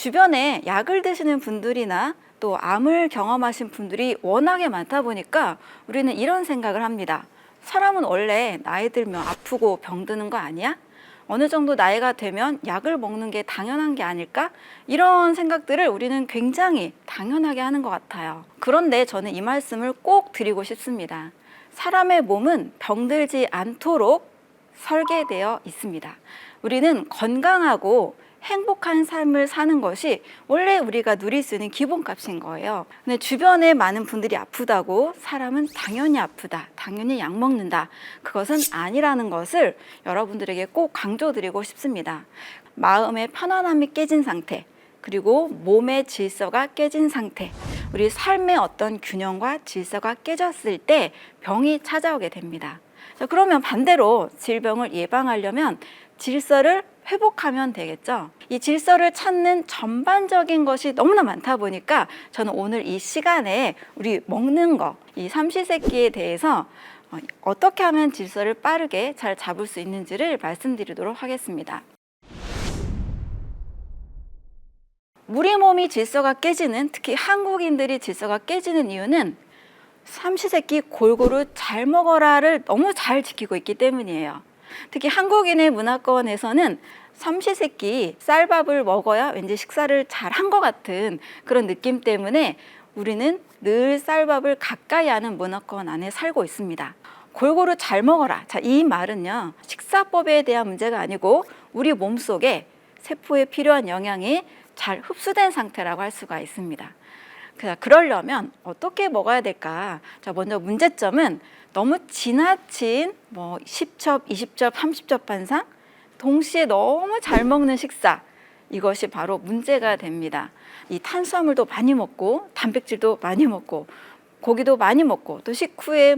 주변에 약을 드시는 분들이나 또 암을 경험하신 분들이 워낙에 많다 보니까 우리는 이런 생각을 합니다. 사람은 원래 나이 들면 아프고 병드는 거 아니야? 어느 정도 나이가 되면 약을 먹는 게 당연한 게 아닐까? 이런 생각들을 우리는 굉장히 당연하게 하는 것 같아요. 그런데 저는 이 말씀을 꼭 드리고 싶습니다. 사람의 몸은 병들지 않도록 설계되어 있습니다. 우리는 건강하고 행복한 삶을 사는 것이 원래 우리가 누릴 수 있는 기본값인 거예요. 근데 주변에 많은 분들이 아프다고 사람은 당연히 아프다, 당연히 약 먹는다, 그것은 아니라는 것을 여러분들에게 꼭 강조드리고 싶습니다. 마음의 편안함이 깨진 상태, 그리고 몸의 질서가 깨진 상태, 우리 삶의 어떤 균형과 질서가 깨졌을 때 병이 찾아오게 됩니다. 자, 그러면 반대로 질병을 예방하려면 질서를 회복하면 되겠죠. 이 질서를 찾는 전반적인 것이 너무나 많다 보니까 저는 오늘 이 시간에 우리 먹는 거, 이 삼시세끼에 대해서 어떻게 하면 질서를 빠르게 잘 잡을 수 있는지를 말씀드리도록 하겠습니다. 우리 몸이 질서가 깨지는, 특히 한국인들이 질서가 깨지는 이유는 삼시세끼 골고루 잘 먹어라를 너무 잘 지키고 있기 때문이에요. 특히 한국인의 문화권에서는 삼시세끼 쌀밥을 먹어야 왠지 식사를 잘 한 것 같은 그런 느낌 때문에 우리는 늘 쌀밥을 가까이 하는 문화권 안에 살고 있습니다. 골고루 잘 먹어라. 자, 이 말은요, 식사법에 대한 문제가 아니고 우리 몸속에 세포에 필요한 영양이 잘 흡수된 상태라고 할 수가 있습니다. 그러려면 어떻게 먹어야 될까? 자, 먼저 문제점은 너무 지나친 10첩, 20첩, 30첩 반상 동시에 너무 잘 먹는 식사, 이것이 바로 문제가 됩니다. 이 탄수화물도 많이 먹고 단백질도 많이 먹고 고기도 많이 먹고 또 식후에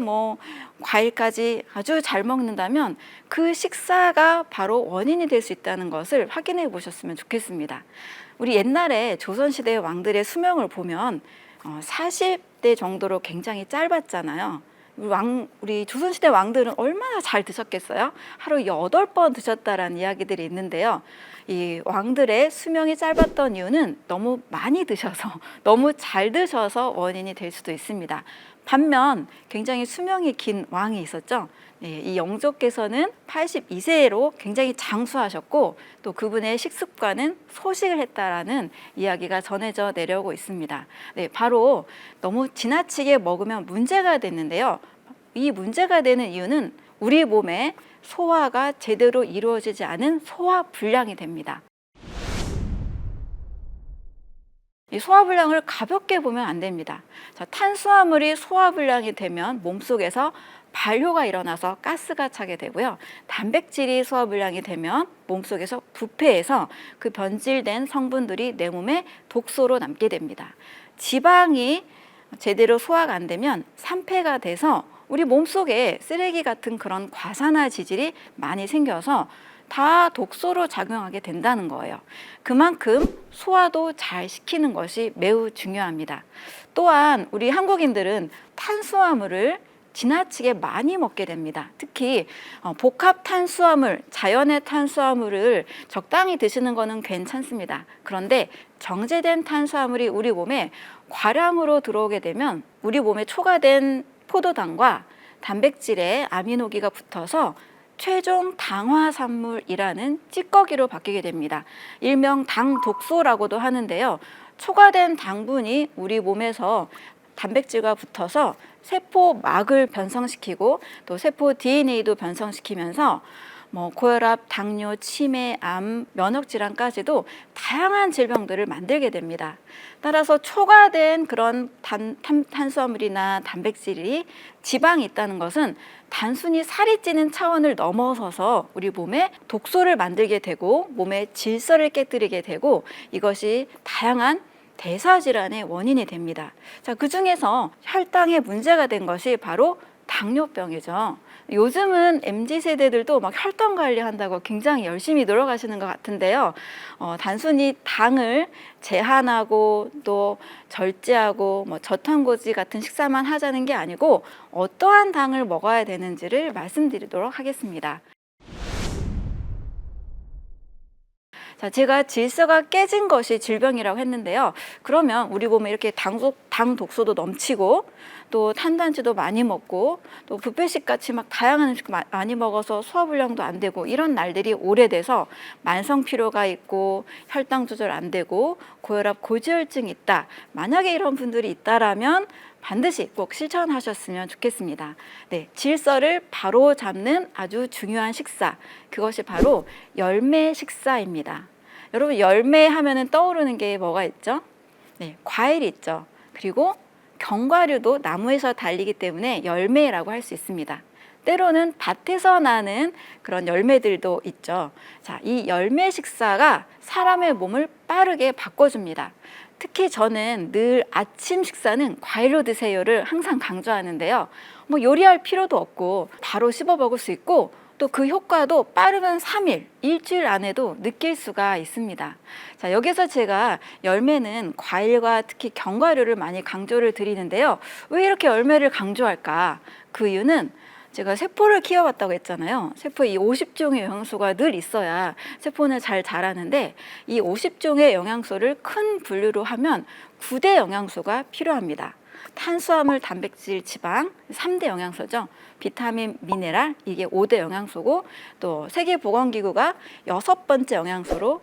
과일까지 아주 잘 먹는다면 그 식사가 바로 원인이 될 수 있다는 것을 확인해 보셨으면 좋겠습니다. 우리 옛날에 조선시대 왕들의 수명을 보면 40대 정도로 굉장히 짧았잖아요. 우리 조선시대 왕들은 얼마나 잘 드셨겠어요? 하루 8번 드셨다라는 이야기들이 있는데요. 이 왕들의 수명이 짧았던 이유는 너무 많이 드셔서, 너무 잘 드셔서 원인이 될 수도 있습니다. 반면 굉장히 수명이 긴 왕이 있었죠. 이 영조께서는 82세로 굉장히 장수하셨고 또 그분의 식습관은 소식을 했다라는 이야기가 전해져 내려오고 있습니다. 바로 너무 지나치게 먹으면 문제가 됐는데요. 이 문제가 되는 이유는 우리 몸에 소화가 제대로 이루어지지 않은 소화불량이 됩니다. 이 소화불량을 가볍게 보면 안 됩니다. 자, 탄수화물이 소화불량이 되면 몸속에서 발효가 일어나서 가스가 차게 되고요. 단백질이 소화불량이 되면 몸속에서 부패해서 그 변질된 성분들이 내 몸에 독소로 남게 됩니다. 지방이 제대로 소화가 안 되면 산패가 돼서 우리 몸속에 쓰레기 같은 그런 과산화 지질이 많이 생겨서 다 독소로 작용하게 된다는 거예요. 그만큼 소화도 잘 시키는 것이 매우 중요합니다. 또한 우리 한국인들은 탄수화물을 지나치게 많이 먹게 됩니다. 특히 복합 탄수화물, 자연의 탄수화물을 적당히 드시는 것은 괜찮습니다. 그런데 정제된 탄수화물이 우리 몸에 과량으로 들어오게 되면 우리 몸에 초과된 포도당과 단백질에 아미노기가 붙어서 최종 당화산물이라는 찌꺼기로 바뀌게 됩니다. 일명 당독소라고도 하는데요. 초과된 당분이 우리 몸에서 단백질과 붙어서 세포막을 변성시키고 또 세포 DNA도 변성시키면서 고혈압, 당뇨, 치매, 암, 면역질환까지도 다양한 질병들을 만들게 됩니다. 따라서 초과된 그런 탄수화물이나 단백질이 지방이 있다는 것은 단순히 살이 찌는 차원을 넘어서서 우리 몸에 독소를 만들게 되고 몸의 질서를 깨뜨리게 되고 이것이 다양한 대사질환의 원인이 됩니다. 자, 그 중에서 혈당에 문제가 된 것이 바로 당뇨병이죠. 요즘은 MZ세대들도 막 혈당 관리한다고 굉장히 열심히 노력하시는 것 같은데요. 단순히 당을 제한하고 또 절제하고 저탄고지 같은 식사만 하자는 게 아니고 어떠한 당을 먹어야 되는지를 말씀드리도록 하겠습니다. 자, 제가 질서가 깨진 것이 질병이라고 했는데요. 그러면 우리 몸에 이렇게 당 독소도 넘치고 또 탄단지도 많이 먹고 또 뷔페식 같이 막 다양한 음식 많이 먹어서 소화불량도 안 되고 이런 날들이 오래돼서 만성 피로가 있고 혈당 조절 안 되고 고혈압, 고지혈증이 있다. 만약에 이런 분들이 있다라면 반드시 꼭 실천하셨으면 좋겠습니다. 네, 질서를 바로 잡는 아주 중요한 식사, 그것이 바로 열매 식사입니다. 여러분, 열매 하면은 떠오르는 게 뭐가 있죠? 네, 과일이 있죠. 그리고 견과류도 나무에서 달리기 때문에 열매라고 할 수 있습니다. 때로는 밭에서 나는 그런 열매들도 있죠. 자, 이 열매 식사가 사람의 몸을 빠르게 바꿔줍니다. 특히 저는 늘 아침 식사는 과일로 드세요를 항상 강조하는데요. 뭐 요리할 필요도 없고 바로 씹어 먹을 수 있고 또 그 효과도 빠르면 3일, 일주일 안에도 느낄 수가 있습니다. 자, 여기서 제가 열매는 과일과 특히 견과류를 많이 강조를 드리는데요. 왜 이렇게 열매를 강조할까? 그 이유는 제가 세포를 키워봤다고 했잖아요. 세포에 이 50종의 영양소가 늘 있어야 세포는 잘 자라는데 이 50종의 영양소를 큰 분류로 하면 9대 영양소가 필요합니다. 탄수화물, 단백질, 지방 3대 영양소죠. 비타민, 미네랄 이게 5대 영양소고 또 세계보건기구가 6번째 영양소로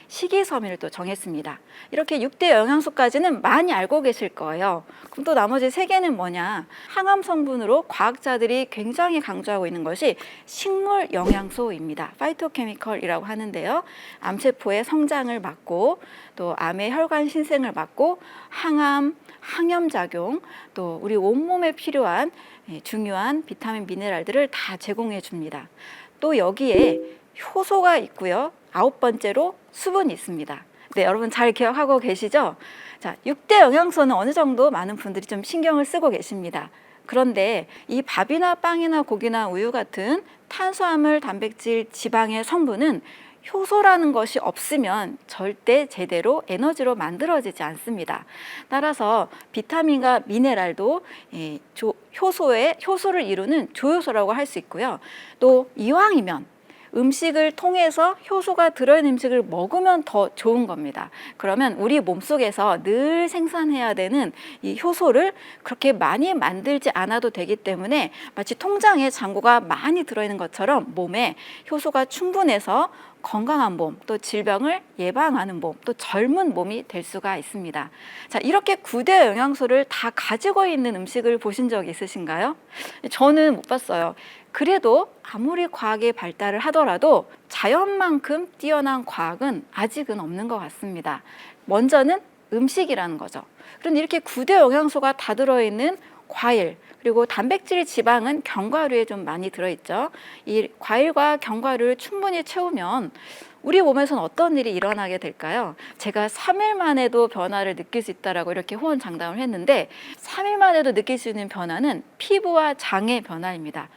식이섬유를 또 정했습니다. 이렇게 6대 영양소까지는 많이 알고 계실 거예요. 그럼 또 나머지 3개는 뭐냐? 항암 성분으로 과학자들이 굉장히 강조하고 있는 것이 식물 영양소입니다. 파이토케미컬이라고 하는데요. 암세포의 성장을 막고 또 암의 혈관 신생을 막고 항암, 항염작용, 또 우리 온몸에 필요한 중요한 비타민, 미네랄들을 다 제공해 줍니다. 또 여기에 효소가 있고요. 9번째로 수분이 있습니다. 네, 여러분 잘 기억하고 계시죠? 자, 6대 영양소는 어느 정도 많은 분들이 좀 신경을 쓰고 계십니다. 그런데 이 밥이나 빵이나 고기나 우유 같은 탄수화물, 단백질, 지방의 성분은 효소라는 것이 없으면 절대 제대로 에너지로 만들어지지 않습니다. 따라서 비타민과 미네랄도 효소를 이루는 조효소라고 할 수 있고요. 또 이왕이면 음식을 통해서 효소가 들어있는 음식을 먹으면 더 좋은 겁니다. 그러면 우리 몸속에서 늘 생산해야 되는 이 효소를 그렇게 많이 만들지 않아도 되기 때문에 마치 통장에 잔고가 많이 들어있는 것처럼 몸에 효소가 충분해서 건강한 몸, 또 질병을 예방하는 몸, 또 젊은 몸이 될 수가 있습니다. 자, 이렇게 9대 영양소를 다 가지고 있는 음식을 보신 적 있으신가요? 저는 못 봤어요. 그래도 아무리 과학의 발달을 하더라도 자연만큼 뛰어난 과학은 아직은 없는 것 같습니다. 먼저는 음식이라는 거죠. 그런데 이렇게 9대 영양소가 다 들어있는 과일, 그리고 단백질, 지방은 견과류에 좀 많이 들어있죠. 이 과일과 견과류를 충분히 채우면 우리 몸에서는 어떤 일이 일어나게 될까요? 제가 3일 만에도 변화를 느낄 수 있다라고 이렇게 호언장담을 했는데 3일 만에도 느낄 수 있는 변화는 피부와 장의 변화입니다.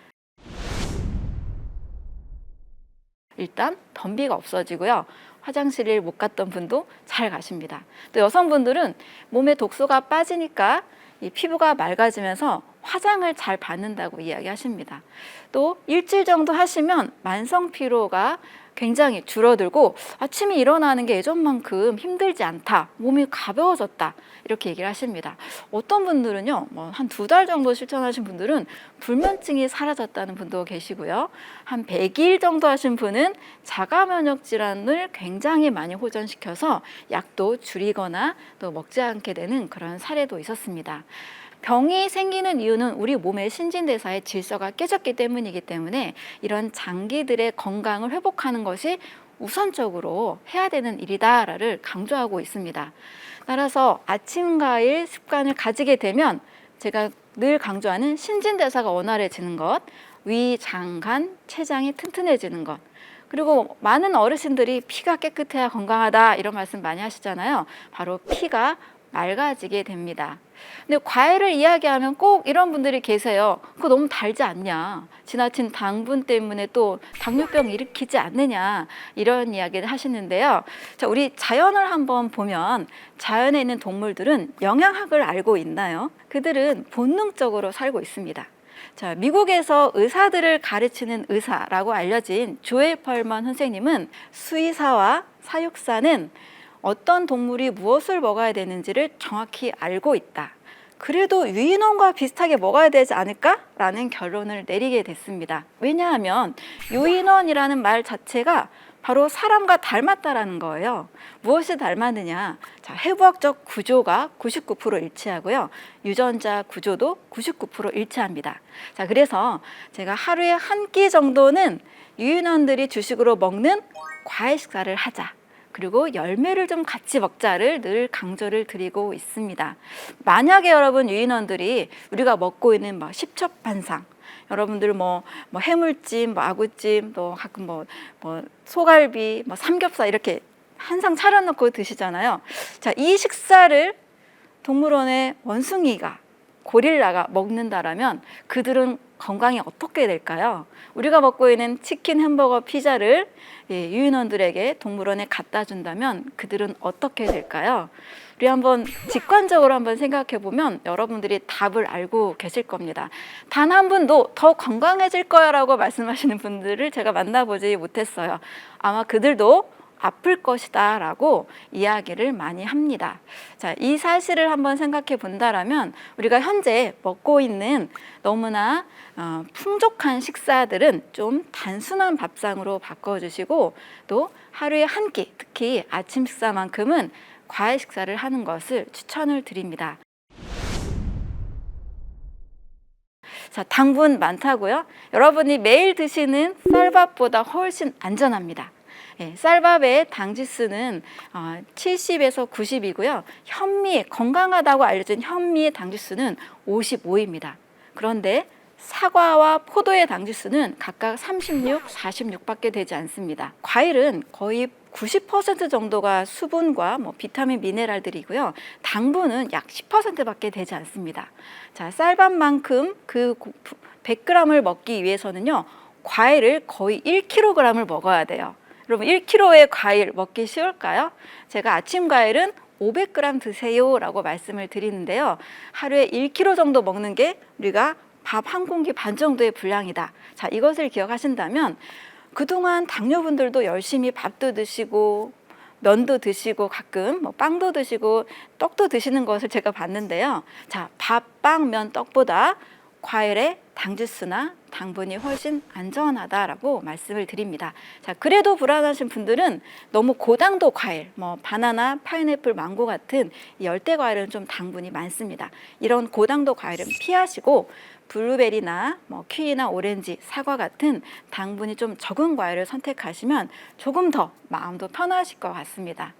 일단 변비가 없어지고요. 화장실을 못 갔던 분도 잘 가십니다. 또 여성분들은 몸에 독소가 빠지니까 이 피부가 맑아지면서 화장을 잘 받는다고 이야기하십니다. 또 일주일 정도 하시면 만성 피로가 굉장히 줄어들고 아침에 일어나는 게 예전만큼 힘들지 않다, 몸이 가벼워졌다 이렇게 얘기를 하십니다. 어떤 분들은요, 한 2달 정도 실천하신 분들은 불면증이 사라졌다는 분도 계시고요. 한 100일 정도 하신 분은 자가 면역 질환을 굉장히 많이 호전시켜서 약도 줄이거나 또 먹지 않게 되는 그런 사례도 있었습니다. 병이 생기는 이유는 우리 몸의 신진대사의 질서가 깨졌기 때문이기 때문에 이런 장기들의 건강을 회복하는 것이 우선적으로 해야 되는 일이다를 강조하고 있습니다. 따라서 아침 과일 습관을 가지게 되면 제가 늘 강조하는 신진대사가 원활해지는 것, 위, 장, 간, 췌장이 튼튼해지는 것, 그리고 많은 어르신들이 피가 깨끗해야 건강하다 이런 말씀 많이 하시잖아요. 바로 피가 맑아지게 됩니다. 근데 과일을 이야기하면 꼭 이런 분들이 계세요. 그거 너무 달지 않냐? 지나친 당분 때문에 또 당뇨병 일으키지 않느냐? 이런 이야기를 하시는데요. 자, 우리 자연을 한번 보면 자연에 있는 동물들은 영양학을 알고 있나요? 그들은 본능적으로 살고 있습니다. 자, 미국에서 의사들을 가르치는 의사라고 알려진 조엘 펄먼 선생님은 수의사와 사육사는 어떤 동물이 무엇을 먹어야 되는지를 정확히 알고 있다. 그래도 유인원과 비슷하게 먹어야 되지 않을까? 라는 결론을 내리게 됐습니다. 왜냐하면 유인원이라는 말 자체가 바로 사람과 닮았다라는 거예요. 무엇이 닮았느냐? 자, 해부학적 구조가 99% 일치하고요. 유전자 구조도 99% 일치합니다. 자, 그래서 제가 하루에 한 끼 정도는 유인원들이 주식으로 먹는 과일 식사를 하자. 그리고 열매를 좀 같이 먹자를 늘 강조를 드리고 있습니다. 만약에 여러분 유인원들이 우리가 먹고 있는 십첩반상, 여러분들 해물찜, 아구찜, 또 가끔 소갈비, 삼겹살 이렇게 한 상 차려놓고 드시잖아요. 자, 이 식사를 동물원의 원숭이가, 고릴라가 먹는다라면 그들은 건강이 어떻게 될까요? 우리가 먹고 있는 치킨, 햄버거, 피자를 유인원들에게 동물원에 갖다 준다면 그들은 어떻게 될까요? 우리 한번 직관적으로 한번 생각해 보면 여러분들이 답을 알고 계실 겁니다. 단 한 분도 더 건강해질 거야 라고 말씀하시는 분들을 제가 만나보지 못했어요. 아마 그들도 아플 것이다 라고 이야기를 많이 합니다. 자, 이 사실을 한번 생각해 본다라면 우리가 현재 먹고 있는 너무나 풍족한 식사들은 좀 단순한 밥상으로 바꿔주시고 또 하루에 한 끼, 특히 아침 식사만큼은 과일 식사를 하는 것을 추천을 드립니다. 자, 당분 많다고요? 여러분이 매일 드시는 쌀밥보다 훨씬 안전합니다. 쌀밥의 당지수는 70에서 90이고요. 건강하다고 알려진 현미의 당지수는 55입니다. 그런데 사과와 포도의 당지수는 각각 36, 46밖에 되지 않습니다. 과일은 거의 90% 정도가 수분과 비타민, 미네랄들이고요. 당분은 약 10%밖에 되지 않습니다. 자, 쌀밥만큼 그 100g을 먹기 위해서는요, 과일을 거의 1kg을 먹어야 돼요. 여러분 1kg의 과일 먹기 쉬울까요? 제가 아침 과일은 500g 드세요 라고 말씀을 드리는데요. 하루에 1kg 정도 먹는 게 우리가 밥 한 공기 반 정도의 분량이다. 자, 이것을 기억하신다면 그동안 당뇨분들도 열심히 밥도 드시고 면도 드시고 가끔 빵도 드시고 떡도 드시는 것을 제가 봤는데요. 자, 밥, 빵, 면, 떡보다 과일의 당지수나 당분이 훨씬 안전하다라고 말씀을 드립니다. 자, 그래도 불안하신 분들은 너무 고당도 과일, 바나나, 파인애플, 망고 같은 열대 과일은 좀 당분이 많습니다. 이런 고당도 과일은 피하시고 블루베리나 키위나 오렌지, 사과 같은 당분이 좀 적은 과일을 선택하시면 조금 더 마음도 편하실 것 같습니다.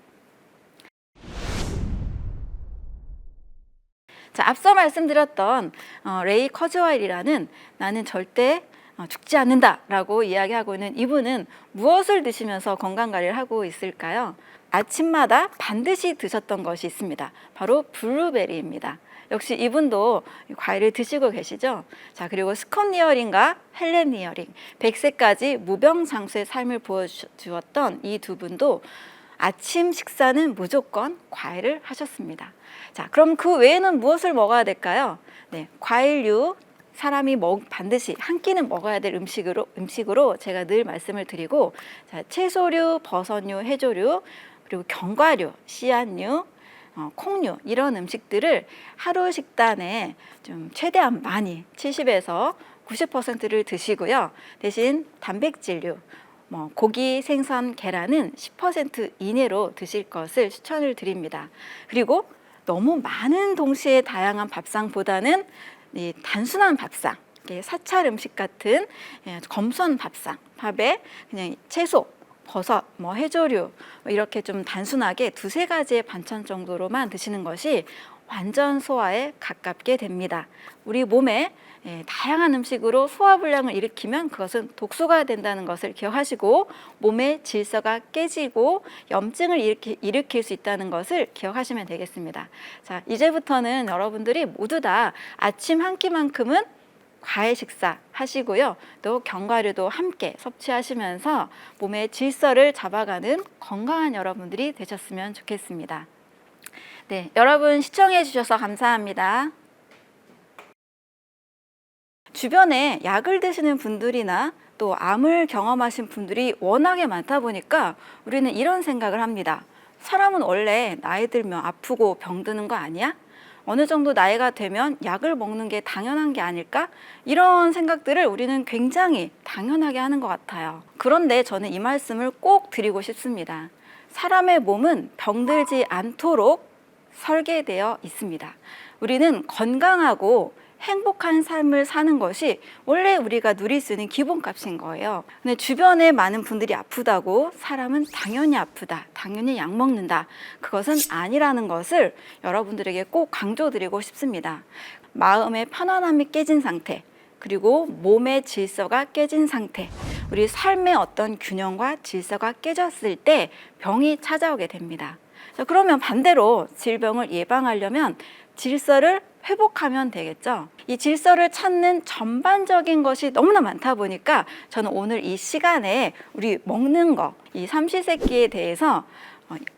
자, 앞서 말씀드렸던 레이 커즈와일이라는 나는 절대 죽지 않는다 라고 이야기하고 있는 이분은 무엇을 드시면서 건강관리를 하고 있을까요? 아침마다 반드시 드셨던 것이 있습니다. 바로 블루베리입니다. 역시 이분도 과일을 드시고 계시죠? 자, 그리고 스콧 니어링과 헬렌 니어링, 100세까지 무병장수의 삶을 보여주었던 이 두 분도 아침 식사는 무조건 과일을 하셨습니다. 자, 그럼 그 외에는 무엇을 먹어야 될까요? 네, 과일류, 사람이 반드시 한 끼는 먹어야 될 음식으로 제가 늘 말씀을 드리고, 자, 채소류, 버섯류, 해조류, 그리고 견과류, 씨앗류, 콩류 이런 음식들을 하루 식단에 좀 최대한 많이 70에서 90%를 드시고요. 대신 단백질류, 고기, 생선, 계란은 10% 이내로 드실 것을 추천을 드립니다. 그리고 너무 많은 동시에 다양한 밥상보다는 이 단순한 밥상, 사찰 음식 같은 검소한 밥상, 밥에 그냥 채소, 버섯, 해조류 이렇게 좀 단순하게 두세 가지의 반찬 정도로만 드시는 것이 완전 소화에 가깝게 됩니다. 우리 몸에 다양한 음식으로 소화불량을 일으키면 그것은 독소가 된다는 것을 기억하시고 몸의 질서가 깨지고 염증을 일으킬 수 있다는 것을 기억하시면 되겠습니다. 자, 이제부터는 여러분들이 모두 다 아침 한 끼만큼은 과일 식사 하시고요. 또 견과류도 함께 섭취하시면서 몸의 질서를 잡아가는 건강한 여러분들이 되셨으면 좋겠습니다. 네, 여러분 시청해 주셔서 감사합니다. 주변에 약을 드시는 분들이나 또 암을 경험하신 분들이 워낙에 많다 보니까 우리는 이런 생각을 합니다. 사람은 원래 나이 들면 아프고 병드는 거 아니야? 어느 정도 나이가 되면 약을 먹는 게 당연한 게 아닐까? 이런 생각들을 우리는 굉장히 당연하게 하는 것 같아요. 그런데 저는 이 말씀을 꼭 드리고 싶습니다. 사람의 몸은 병들지 않도록 설계되어 있습니다. 우리는 건강하고 행복한 삶을 사는 것이 원래 우리가 누릴 수 있는 기본값인 거예요. 근데 주변에 많은 분들이 아프다고 사람은 당연히 아프다, 당연히 약 먹는다, 그것은 아니라는 것을 여러분들에게 꼭 강조드리고 싶습니다. 마음의 편안함이 깨진 상태, 그리고 몸의 질서가 깨진 상태, 우리 삶의 어떤 균형과 질서가 깨졌을 때 병이 찾아오게 됩니다. 자, 그러면 반대로 질병을 예방하려면 질서를 회복하면 되겠죠. 이 질서를 찾는 전반적인 것이 너무나 많다 보니까 저는 오늘 이 시간에 우리 먹는 거, 이 삼시세끼에 대해서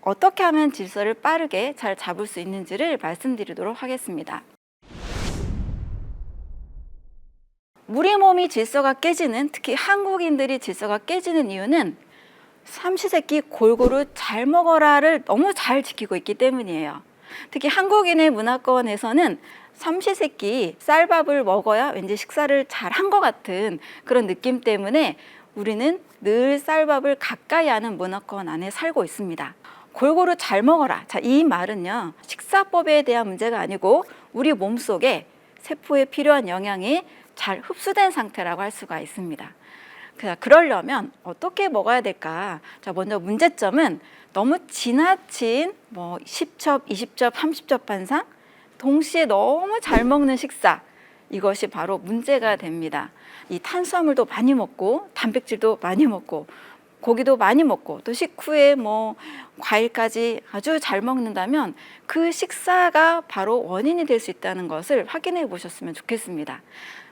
어떻게 하면 질서를 빠르게 잘 잡을 수 있는지를 말씀드리도록 하겠습니다. 우리 몸이 질서가 깨지는, 특히 한국인들이 질서가 깨지는 이유는 삼시세끼 골고루 잘 먹어라를 너무 잘 지키고 있기 때문이에요. 특히 한국인의 문화권에서는 삼시세끼 쌀밥을 먹어야 왠지 식사를 잘 한 것 같은 그런 느낌 때문에 우리는 늘 쌀밥을 가까이 하는 문화권 안에 살고 있습니다. 골고루 잘 먹어라. 자, 이 말은요, 식사법에 대한 문제가 아니고 우리 몸속에 세포에 필요한 영양이 잘 흡수된 상태라고 할 수가 있습니다. 그러려면 어떻게 먹어야 될까? 자, 먼저 문제점은 너무 지나친 10첩, 20첩, 30첩 반상 동시에 너무 잘 먹는 식사, 이것이 바로 문제가 됩니다. 이 탄수화물도 많이 먹고 단백질도 많이 먹고 고기도 많이 먹고 또 식후에 과일까지 아주 잘 먹는다면 그 식사가 바로 원인이 될 수 있다는 것을 확인해 보셨으면 좋겠습니다.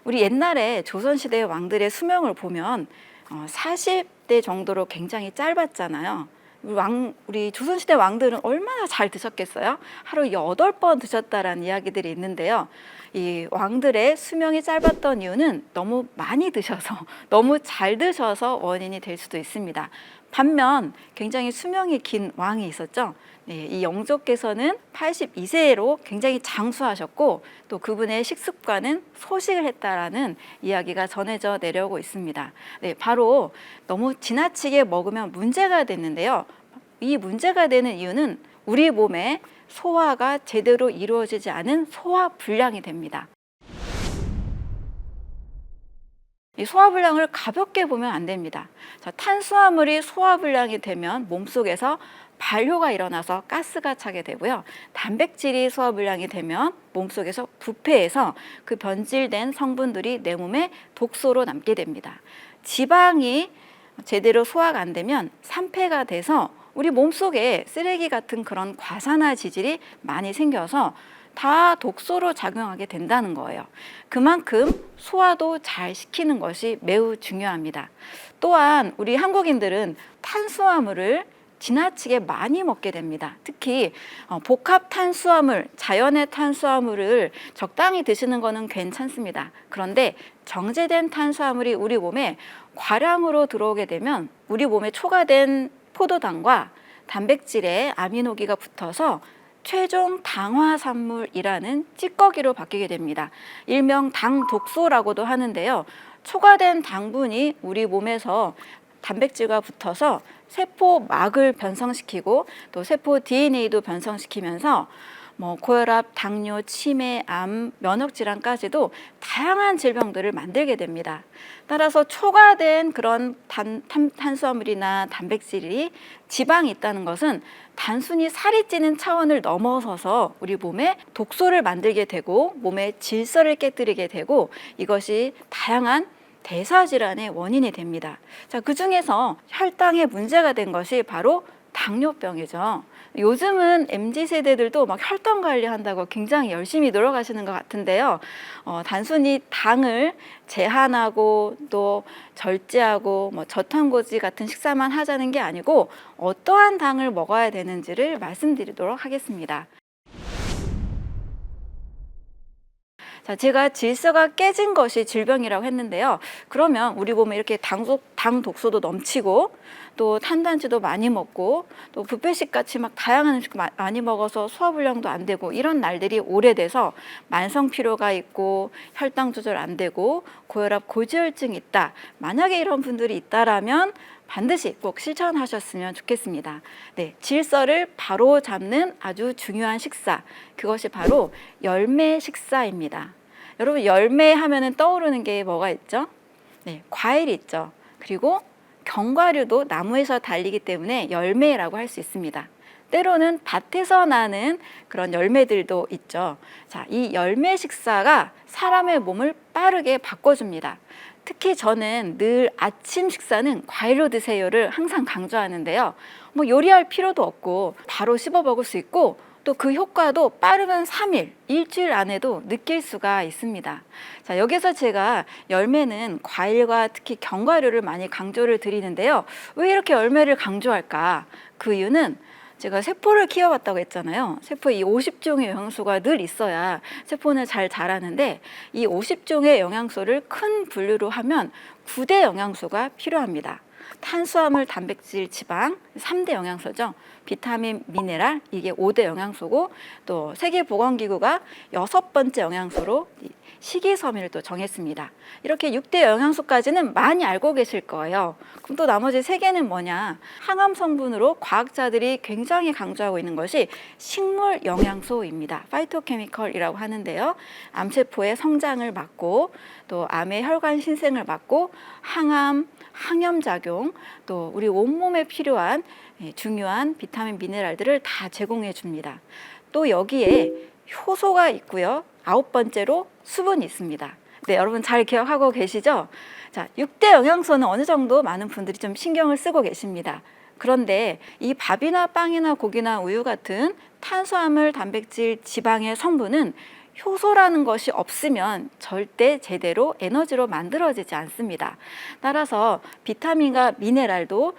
우리 옛날에 조선시대 왕들의 수명을 보면 40대 정도로 굉장히 짧았잖아요. 우리 조선시대 왕들은 얼마나 잘 드셨겠어요? 하루 8번 드셨다라는 이야기들이 있는데요. 이 왕들의 수명이 짧았던 이유는 너무 많이 드셔서, 너무 잘 드셔서 원인이 될 수도 있습니다. 반면 굉장히 수명이 긴 왕이 있었죠. 네, 이 영조께서는 82세로 굉장히 장수하셨고 또 그분의 식습관은 소식을 했다라는 이야기가 전해져 내려오고 있습니다. 네, 바로 너무 지나치게 먹으면 문제가 됐는데요. 이 문제가 되는 이유는 우리 몸에 소화가 제대로 이루어지지 않은 소화불량이 됩니다. 이 소화불량을 가볍게 보면 안 됩니다. 자, 탄수화물이 소화불량이 되면 몸속에서 발효가 일어나서 가스가 차게 되고요. 단백질이 소화불량이 되면 몸속에서 부패해서 그 변질된 성분들이 내 몸에 독소로 남게 됩니다. 지방이 제대로 소화가 안 되면 산패가 돼서 우리 몸속에 쓰레기 같은 그런 과산화 지질이 많이 생겨서 다 독소로 작용하게 된다는 거예요. 그만큼 소화도 잘 시키는 것이 매우 중요합니다. 또한 우리 한국인들은 탄수화물을 지나치게 많이 먹게 됩니다. 특히 복합 탄수화물, 자연의 탄수화물을 적당히 드시는 것은 괜찮습니다. 그런데 정제된 탄수화물이 우리 몸에 과량으로 들어오게 되면 우리 몸에 초과된 포도당과 단백질에 아미노기가 붙어서 최종 당화산물이라는 찌꺼기로 바뀌게 됩니다. 일명 당독소라고도 하는데요. 초과된 당분이 우리 몸에서 단백질과 붙어서 세포막을 변성시키고 또 세포 DNA도 변성시키면서 고혈압, 당뇨, 치매, 암, 면역질환까지도 다양한 질병들을 만들게 됩니다. 따라서 초과된 그런 탄수화물이나 단백질이 지방이 있다는 것은 단순히 살이 찌는 차원을 넘어서서 우리 몸에 독소를 만들게 되고 몸의 질서를 깨뜨리게 되고 이것이 다양한 대사질환의 원인이 됩니다. 자, 그 중에서 혈당에 문제가 된 것이 바로 당뇨병이죠. 요즘은 MZ세대들도 막 혈당 관리한다고 굉장히 열심히 노력하시는 것 같은데요. 단순히 당을 제한하고 또 절제하고 저탄고지 같은 식사만 하자는 게 아니고 어떠한 당을 먹어야 되는지를 말씀드리도록 하겠습니다. 자, 제가 질서가 깨진 것이 질병이라고 했는데요. 그러면 우리 몸에 이렇게 당 독소도 넘치고 또 탄단지도 많이 먹고 또 뷔페식 같이 막 다양한 음식 많이 먹어서 소화불량도 안 되고 이런 날들이 오래돼서 만성 피로가 있고 혈당 조절 안 되고 고혈압, 고지혈증이 있다. 만약에 이런 분들이 있다라면 반드시 꼭 실천하셨으면 좋겠습니다. 네, 질서를 바로 잡는 아주 중요한 식사, 그것이 바로 열매 식사입니다. 여러분, 열매 하면은 떠오르는 게 뭐가 있죠? 네, 과일이 있죠. 그리고 견과류도 나무에서 달리기 때문에 열매라고 할 수 있습니다. 때로는 밭에서 나는 그런 열매들도 있죠. 자, 이 열매 식사가 사람의 몸을 빠르게 바꿔줍니다. 특히 저는 늘 아침 식사는 과일로 드세요를 항상 강조하는데요. 뭐 요리할 필요도 없고 바로 씹어 먹을 수 있고 또 그 효과도 빠르면 3일, 일주일 안에도 느낄 수가 있습니다. 자, 여기서 제가 열매는 과일과 특히 견과류를 많이 강조를 드리는데요. 왜 이렇게 열매를 강조할까? 그 이유는 제가 세포를 키워봤다고 했잖아요. 세포에 이 50종의 영양소가 늘 있어야 세포는 잘 자라는데 이 50종의 영양소를 큰 분류로 하면 9대 영양소가 필요합니다. 탄수화물, 단백질, 지방 3대 영양소죠. 비타민, 미네랄 이게 5대 영양소고 또 세계보건기구가 6번째 영양소로 식이섬유를 또 정했습니다. 이렇게 6대 영양소까지는 많이 알고 계실 거예요. 그럼 또 나머지 3개는 뭐냐? 항암 성분으로 과학자들이 굉장히 강조하고 있는 것이 식물 영양소입니다. 파이토케미컬이라고 하는데요. 암세포의 성장을 막고 또 암의 혈관 신생을 막고 항암, 항염작용, 또 우리 온몸에 필요한 중요한 비타민, 미네랄들을 다 제공해 줍니다. 또 여기에 효소가 있고요. 9번째로 수분이 있습니다. 네, 여러분 잘 기억하고 계시죠? 자, 6대 영양소는 어느 정도 많은 분들이 좀 신경을 쓰고 계십니다. 그런데 이 밥이나 빵이나 고기나 우유 같은 탄수화물, 단백질, 지방의 성분은 효소라는 것이 없으면 절대 제대로 에너지로 만들어지지 않습니다. 따라서 비타민과 미네랄도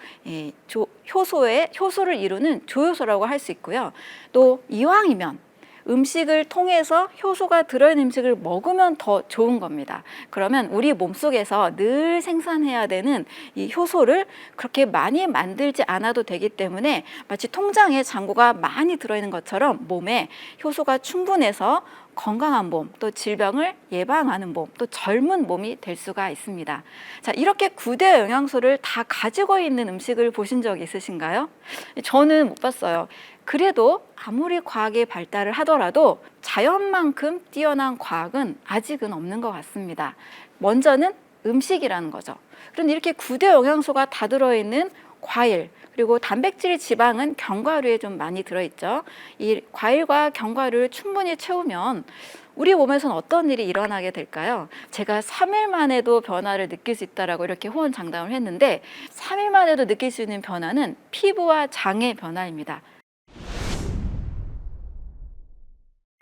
효소를 이루는 조효소라고 할 수 있고요. 또 이왕이면 음식을 통해서 효소가 들어있는 음식을 먹으면 더 좋은 겁니다. 그러면 우리 몸속에서 늘 생산해야 되는 이 효소를 그렇게 많이 만들지 않아도 되기 때문에 마치 통장에 잔고가 많이 들어있는 것처럼 몸에 효소가 충분해서 건강한 몸, 또 질병을 예방하는 몸, 또 젊은 몸이 될 수가 있습니다. 자, 이렇게 9대 영양소를 다 가지고 있는 음식을 보신 적 있으신가요? 저는 못 봤어요. 그래도 아무리 과학의 발달을 하더라도 자연만큼 뛰어난 과학은 아직은 없는 것 같습니다. 먼저는 음식이라는 거죠. 그런데 이렇게 9대 영양소가 다 들어있는 과일, 그리고 단백질, 지방은 견과류에 좀 많이 들어있죠. 이 과일과 견과류를 충분히 채우면 우리 몸에서는 어떤 일이 일어나게 될까요? 제가 3일 만에도 변화를 느낄 수 있다라고 이렇게 호언장담을 했는데 3일 만에도 느낄 수 있는 변화는 피부와 장의 변화입니다.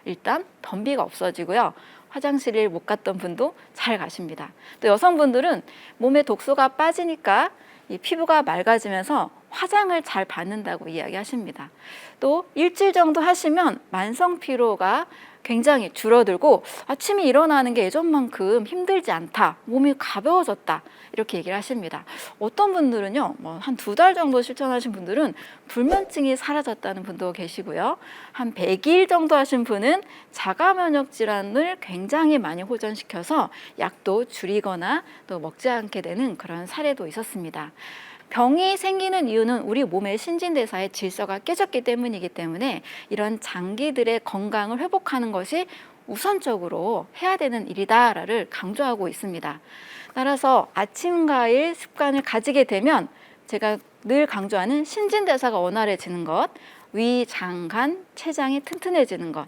일단 변비가 없어지고요. 화장실을 못 갔던 분도 잘 가십니다. 또 여성분들은 몸에 독소가 빠지니까 이 피부가 맑아지면서 화장을 잘 받는다고 이야기하십니다. 또 일주일 정도 하시면 만성 피로가 굉장히 줄어들고 아침에 일어나는 게 예전만큼 힘들지 않다, 몸이 가벼워졌다 이렇게 얘기를 하십니다. 어떤 분들은요, 한 2달 정도 실천하신 분들은 불면증이 사라졌다는 분도 계시고요. 한 100일 정도 하신 분은 자가 면역 질환을 굉장히 많이 호전시켜서 약도 줄이거나 또 먹지 않게 되는 그런 사례도 있었습니다. 병이 생기는 이유는 우리 몸의 신진대사의 질서가 깨졌기 때문이기 때문에 이런 장기들의 건강을 회복하는 것이 우선적으로 해야 되는 일이다를 강조하고 있습니다. 따라서 아침 과일 습관을 가지게 되면 제가 늘 강조하는 신진대사가 원활해지는 것, 위, 장, 간, 췌장이 튼튼해지는 것,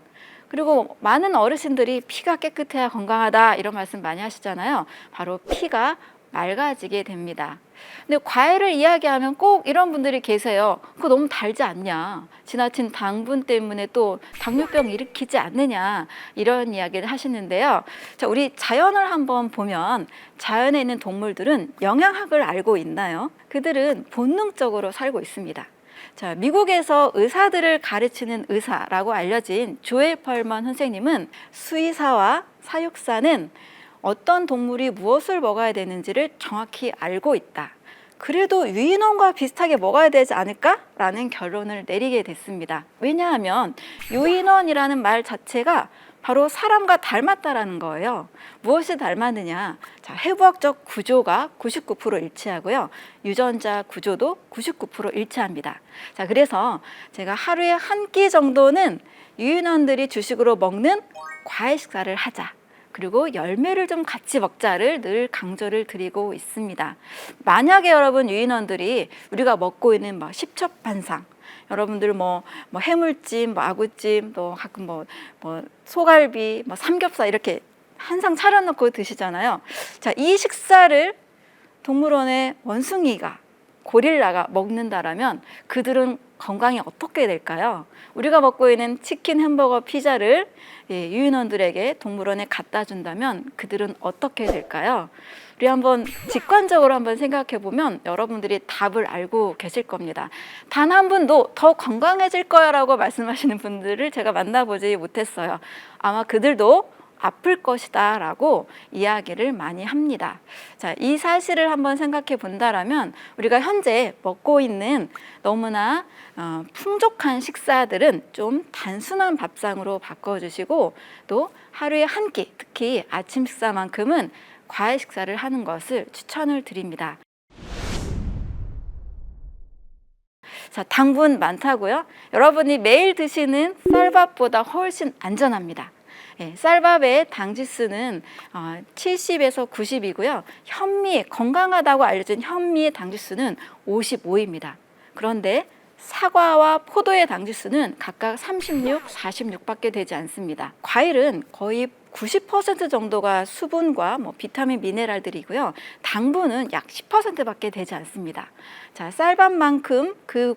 그리고 많은 어르신들이 피가 깨끗해야 건강하다 이런 말씀 많이 하시잖아요. 바로 피가 맑아지게 됩니다. 근데 과일을 이야기하면 꼭 이런 분들이 계세요. 그거 너무 달지 않냐? 지나친 당분 때문에 또 당뇨병 일으키지 않느냐? 이런 이야기를 하시는데요. 자, 우리 자연을 한번 보면 자연에 있는 동물들은 영양학을 알고 있나요? 그들은 본능적으로 살고 있습니다. 자, 미국에서 의사들을 가르치는 의사라고 알려진 조엘 펄먼 선생님은 수의사와 사육사는 어떤 동물이 무엇을 먹어야 되는지를 정확히 알고 있다. 그래도 유인원과 비슷하게 먹어야 되지 않을까? 라는 결론을 내리게 됐습니다. 왜냐하면 유인원이라는 말 자체가 바로 사람과 닮았다라는 거예요. 무엇이 닮았느냐? 자, 해부학적 구조가 99% 일치하고요. 유전자 구조도 99% 일치합니다. 자, 그래서 제가 하루에 한 끼 정도는 유인원들이 주식으로 먹는 과일 식사를 하자. 그리고 열매를 좀 같이 먹자를 늘 강조를 드리고 있습니다. 만약에 여러분 유인원들이 우리가 먹고 있는 십첩반상, 여러분들 해물찜, 아구찜, 또 가끔 소갈비, 삼겹살 이렇게 한 상 차려놓고 드시잖아요. 자, 이 식사를 동물원의 원숭이가, 고릴라가 먹는다라면 그들은 건강이 어떻게 될까요? 우리가 먹고 있는 치킨, 햄버거, 피자를 유인원들에게 동물원에 갖다 준다면 그들은 어떻게 될까요? 우리 한번 직관적으로 한번 생각해 보면 여러분들이 답을 알고 계실 겁니다. 단 한 분도 더 건강해질 거야 라고 말씀하시는 분들을 제가 만나보지 못했어요. 아마 그들도 아플 것이다 라고 이야기를 많이 합니다. 자, 이 사실을 한번 생각해 본다라면 우리가 현재 먹고 있는 너무나 풍족한 식사들은 좀 단순한 밥상으로 바꿔주시고 또 하루에 한 끼, 특히 아침 식사만큼은 과일 식사를 하는 것을 추천을 드립니다. 자, 당분 많다고요? 여러분이 매일 드시는 쌀밥보다 훨씬 안전합니다. 쌀밥의 당지수는 70에서 90이고요. 건강하다고 알려진 현미의 당지수는 55입니다. 그런데 사과와 포도의 당지수는 각각 36, 46밖에 되지 않습니다. 과일은 거의 90% 정도가 수분과 비타민, 미네랄들이고요. 당분은 약 10%밖에 되지 않습니다. 자, 쌀밥만큼 그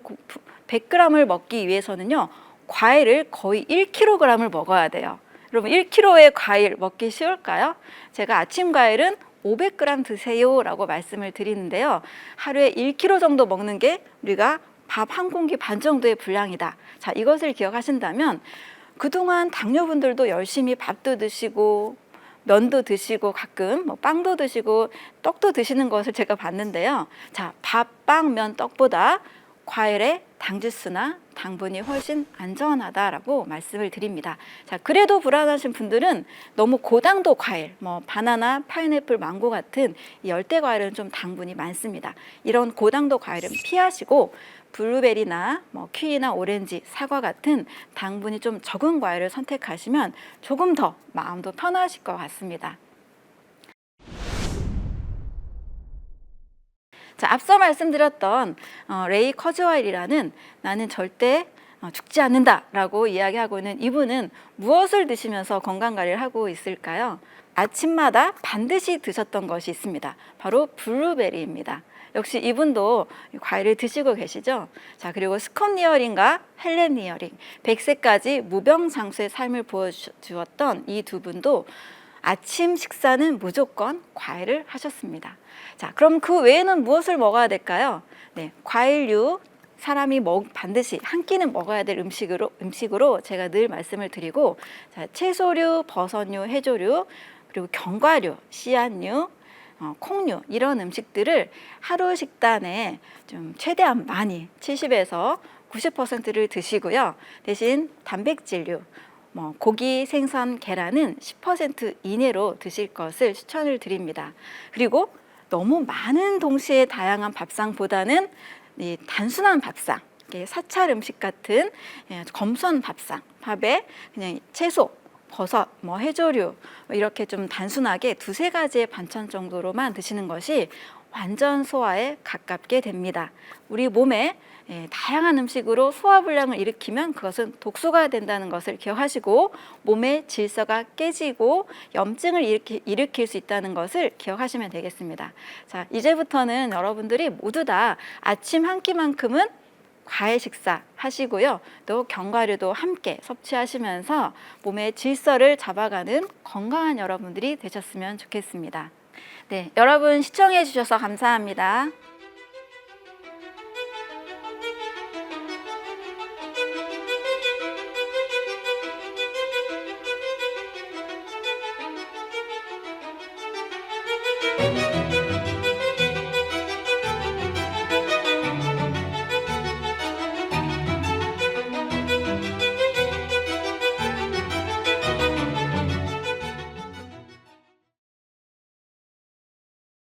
100g을 먹기 위해서는요, 과일을 거의 1kg을 먹어야 돼요. 여러분 1kg의 과일 먹기 쉬울까요? 제가 아침 과일은 500g 드세요 라고 말씀을 드리는데요. 하루에 1kg 정도 먹는 게 우리가 밥 한 공기 반 정도의 분량이다. 자, 이것을 기억하신다면 그동안 당뇨분들도 열심히 밥도 드시고 면도 드시고 가끔 빵도 드시고 떡도 드시는 것을 제가 봤는데요. 자, 밥, 빵, 면, 떡보다 과일의 당지수나 당분이 훨씬 안전하다라고 말씀을 드립니다. 자, 그래도 불안하신 분들은 너무 고당도 과일, 바나나, 파인애플, 망고 같은 열대 과일은 좀 당분이 많습니다. 이런 고당도 과일은 피하시고 블루베리나 키위나 오렌지, 사과 같은 당분이 좀 적은 과일을 선택하시면 조금 더 마음도 편하실 것 같습니다. 자, 앞서 말씀드렸던 레이 커즈와일이라는 나는 절대 죽지 않는다 라고 이야기하고 있는 이분은 무엇을 드시면서 건강관리를 하고 있을까요? 아침마다 반드시 드셨던 것이 있습니다. 바로 블루베리입니다. 역시 이분도 과일을 드시고 계시죠? 자, 그리고 스콧 니어링과 헬렌 니어링, 100세까지 무병장수의 삶을 보여주었던 이 두 분도 아침 식사는 무조건 과일을 하셨습니다. 자, 그럼 그 외에는 무엇을 먹어야 될까요? 네, 과일류, 사람이 반드시 한 끼는 먹어야 될 음식으로 제가 늘 말씀을 드리고, 자, 채소류, 버섯류, 해조류, 그리고 견과류, 씨앗류, 콩류 이런 음식들을 하루 식단에 좀 최대한 많이 70에서 90%를 드시고요. 대신 단백질류, 고기, 생선, 계란은 10% 이내로 드실 것을 추천을 드립니다. 그리고 너무 많은 동시에 다양한 밥상보다는 이 단순한 밥상, 사찰 음식 같은 검소한 밥상, 밥에 그냥 채소, 버섯, 해조류 이렇게 좀 단순하게 두세 가지의 반찬 정도로만 드시는 것이 완전 소화에 가깝게 됩니다. 우리 몸에 다양한 음식으로 소화불량을 일으키면 그것은 독소가 된다는 것을 기억하시고 몸의 질서가 깨지고 염증을 일으킬 수 있다는 것을 기억하시면 되겠습니다. 자, 이제부터는 여러분들이 모두 다 아침 한 끼만큼은 과일 식사 하시고요. 또 견과류도 함께 섭취하시면서 몸의 질서를 잡아가는 건강한 여러분들이 되셨으면 좋겠습니다. 네, 여러분 시청해 주셔서 감사합니다.